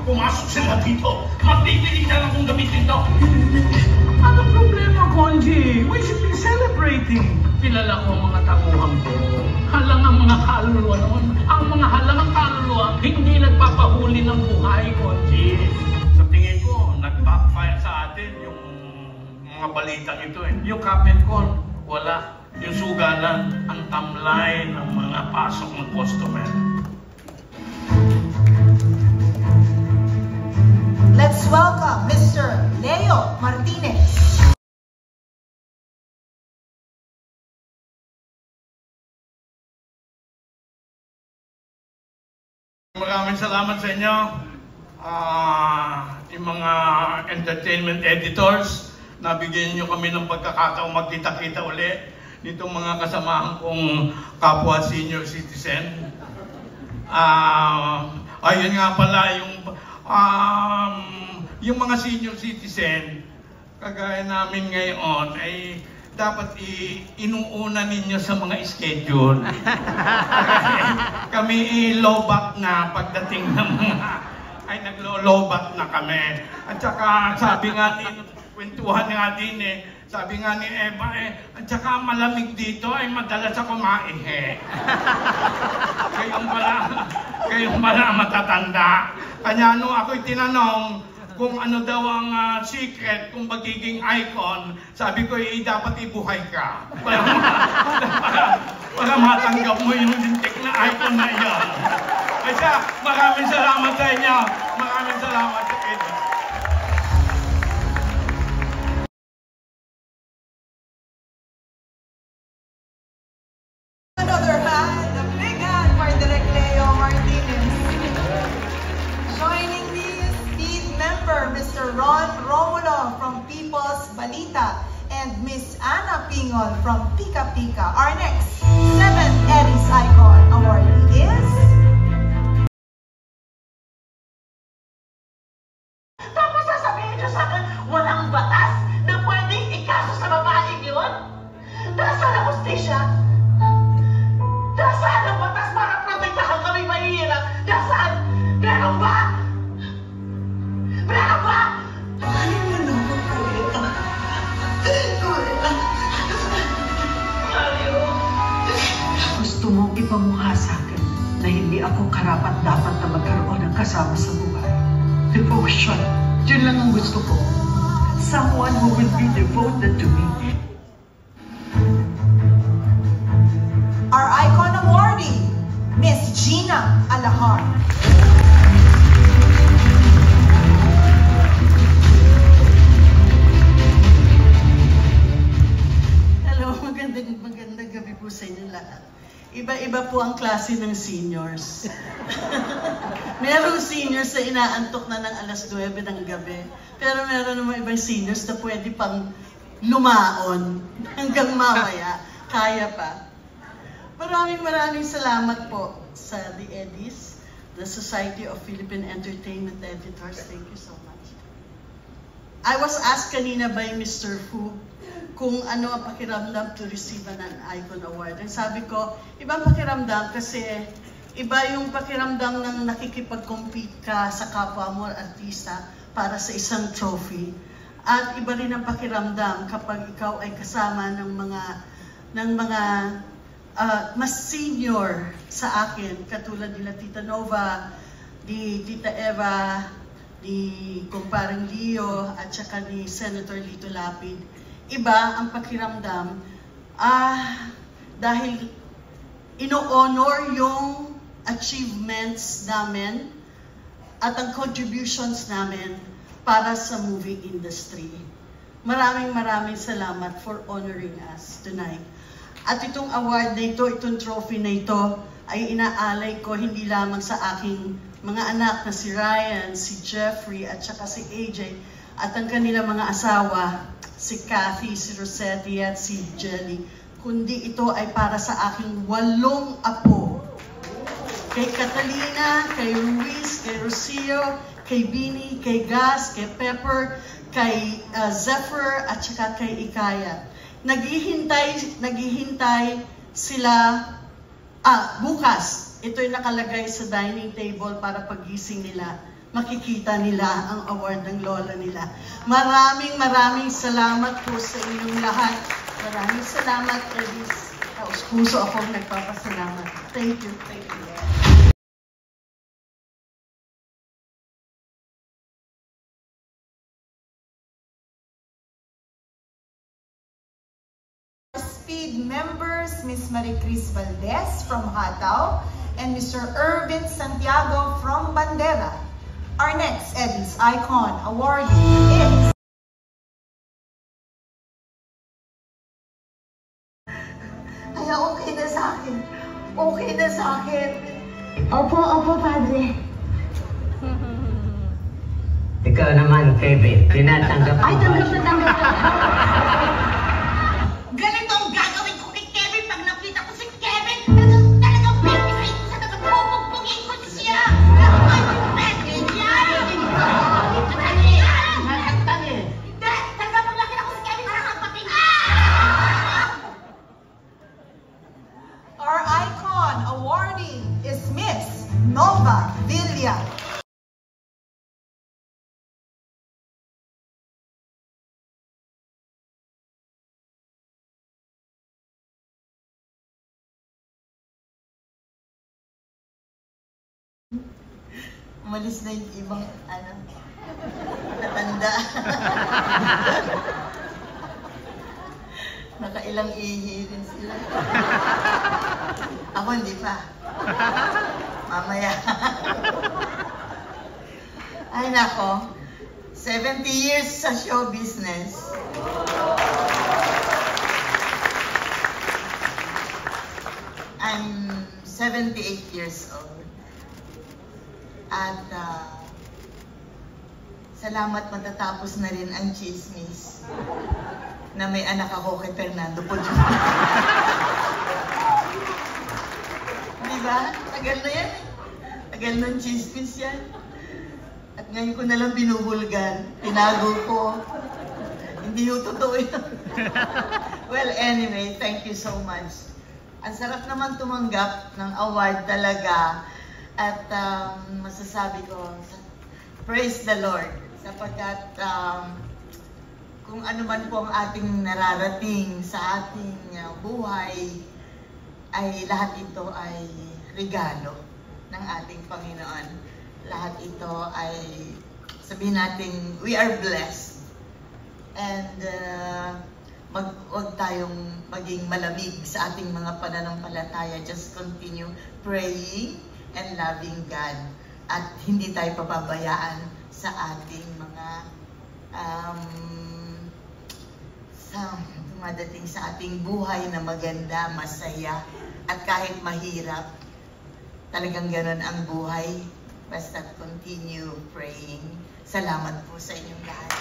pumasok sila dito. Mapipilitan akong gamitin to. Ano problema, Konji? We should be celebrating. Kilala ko ang mga tauhan ko. Halang ang mga kaluluwa noon. Ang mga halang kaluluwa, hindi nagpapahuli ng buhay, Konji. Sa tingin ko, nag-backfire sa atin yung mga balitang ito eh. Yung Captain Con, wala. Yung sugalan, ang tamlay ng mga pasok ng customer. Let's welcome Mr. Leo Martinez. Maraming salamat sa inyo. Yung mga entertainment editors, nabigyan nyo kami ng pagkakataong magkita-kita ulit nitong mga kasamahan kong kapwa senior citizen. Ayun nga pala, yung mga senior citizen, kagaya namin ngayon, ay dapat inuuna ninyo sa mga schedule. Kami low back na pagdating ng mga, ay naglo-low back na kami. At saka sabi nga din, kwentuhan nga din sabi nga ni Eva at saka malamig dito ay madalas ako maihe. Kayong pala matatanda. Kanya nung ako'y tinanong kung ano daw ang secret kung magiging icon, sabi ko dapat ibuhay ka. Para matanggap mo yung lintik na icon na iyon. Kaya maraming salamat sa inyo. Maraming salamat sa inyo. Another hand, a big hand for Direk Leo Martinez. Joining me is Speed member Mr. Ron Romulo from People's Balita and Miss Ana Pingon from Pika Pika. Our next 7th Eddie's Icon awardee is... Tapos sasabihin niyo sa akin, walang batas na pwedeng ikaso sa babaeng yun? Nasaan ang hustisya? Nasaan ang batas para protektahan kami mahihirap? Nasaan? Meron ba? Meron ba? Ayaw mo na ako, Kuya. Kuya. Ayaw. Gusto mong ipamukha sa akin na hindi ako karapat-dapat na magkaroon ng kasama sa buhay. Devotion. Yun lang ang gusto ko. Someone who will be devoted to me. Our Icon awardee, Miss Gina Alahar. Hello, magandang gabi po sa inyo lahat. Iba-iba po ang klase ng seniors. Merong seniors na inaantok na ng alas 9 ng gabi. Pero meron naman ibang seniors na pwede pang lumaon hanggang mamaya. Kaya pa. Maraming salamat po sa The Eddies, the Society of Philippine Entertainment Editors. Thank you so much. I was asked kanina by Mr. Fu kung ano ang pakiramdam to receive an Icon Award. And sabi ko, ibang pakiramdam kasi iba yung pakiramdam ng nakikipag-compete ka sa kapwa mo artista para sa isang trophy. At iba rin ang pakiramdam kapag ikaw ay kasama ng mga mas senior sa akin, katulad nila Tita Nova, ni Tita Eva, ni Kumpareng Leo, at saka ni Senator Lito Lapid. Iba ang pakiramdam dahil ino-honor yung achievements namin at ang contributions namin para sa movie industry. Maraming salamat for honoring us tonight. At itong award na ito, itong trophy na ito, ay inaalay ko hindi lamang sa aking mga anak na si Ryan, si Jeffrey, at saka si AJ, at ang kanilang mga asawa, si Kathy, si Rosetti, at si Jelly, kundi ito ay para sa aking 8 apo. Kay Catalina, kay Ruiz, kay Rocio, kay Bini, kay Gas, kay Pepper, kay Zephyr, at saka kay Ikaya. Naghihintay sila, bukas, ito'y nakalagay sa dining table para pagising nila makikita nila ang award ng lola nila. Maraming salamat po sa inyong lahat. Maraming salamat, Edis. Taos puso akong nagpapasalamat. Thank you. Thank you. Speed members, Ms. Maricris Valdez from Hataw and Mr. Irvin Santiago from Bandera. Our next Edis Icon awardee is Kaya okay na sa akin. Okay na sa akin. Opo, Padre. Ikaw naman, Kevin, tinatanggap mo Ay, ba? tanggap na. Ganito ang gagawin ko kay Kevin pag nakita ko si Kevin. Talagang pipisay ko sa nagpupugbugin ko siya. Ay, pwede yan. Nakaktan eh. Hindi, talaga pag nakita ko si Kevin, nakakapating. our Icon awardee is Miss Nova Villa. Umalis na yung ibang, natanda. Nakailang ihi rin sila. Ako hindi pa. Mamaya. Ay nako, 70 years sa show business. I'm 78 years old. At salamat matatapos na rin ang chismis na may anak ako kay Fernando Podio. Diba? Tagal na yan. Tagal ng chismis yan. At ngayon ko nalang binubulgan. Tinago ko. Hindi yung totoo yun. Well, anyway, thank you so much. Ang sarap naman tumanggap ng award talaga. At masasabi ko, praise the Lord. Sapagkat kung ano man po ang ating nararating sa ating buhay, ay lahat ito ay regalo ng ating Panginoon. Lahat ito ay, sabihin natin, we are blessed. And wag tayong maging malamig sa ating mga pananampalataya. Just continue praying and loving God, at hindi tayo pababayaan sa ating mga sa dumadating sa ating buhay na maganda, masaya, at kahit mahirap, talagang ganun ang buhay. Basta continue praying. Salamat po sa inyong lahat.